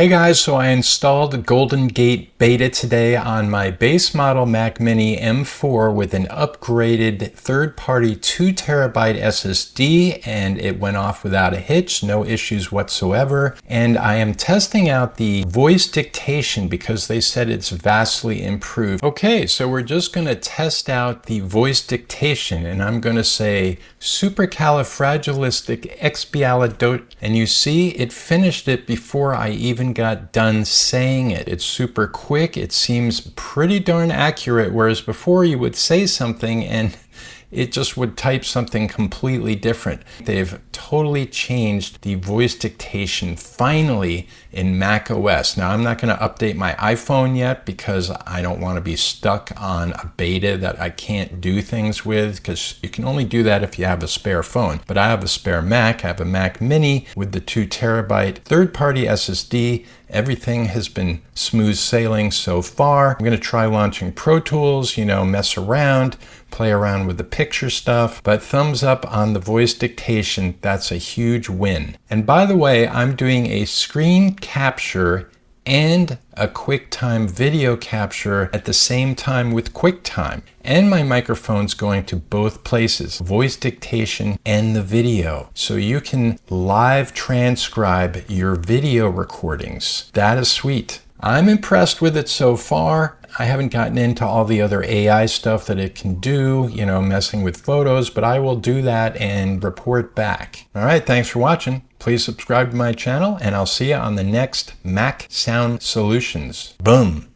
Hey guys, so I installed Golden Gate Beta today on my base model Mac Mini M4 with an upgraded third-party 2TB SSD, and it went off without a hitch, no issues whatsoever. And I am testing out the voice dictation because they said it's vastly improved. Okay, so we're just going to test out the voice dictation, and I'm going to say supercalifragilisticexpialidocious, and you see it finished it before I even got done saying it. It's super quick. It seems pretty darn accurate, whereas before you would say something and it just would type something completely different. They've totally changed the voice dictation finally in macOS. Now, I'm not going to update my iPhone yet because I don't want to be stuck on a beta that I can't do things with, because you can only do that if you have a spare phone. But I have a spare Mac. I have a Mac Mini with the 2TB third-party SSD. Everything has been smooth sailing so far. I'm going to try launching Pro Tools, mess around, play around with the picture stuff, but thumbs up on the voice dictation. That's a huge win. And by the way, I'm doing a screen capture and a QuickTime video capture at the same time with QuickTime. And my microphone's going to both places, voice dictation and the video. So you can live transcribe your video recordings. That is sweet. I'm impressed with it so far. I haven't gotten into all the other AI stuff that it can do, messing with photos, but I will do that and report back. All right, thanks for watching. Please subscribe to my channel, and I'll see you on the next Mac Sound Solutions. Boom.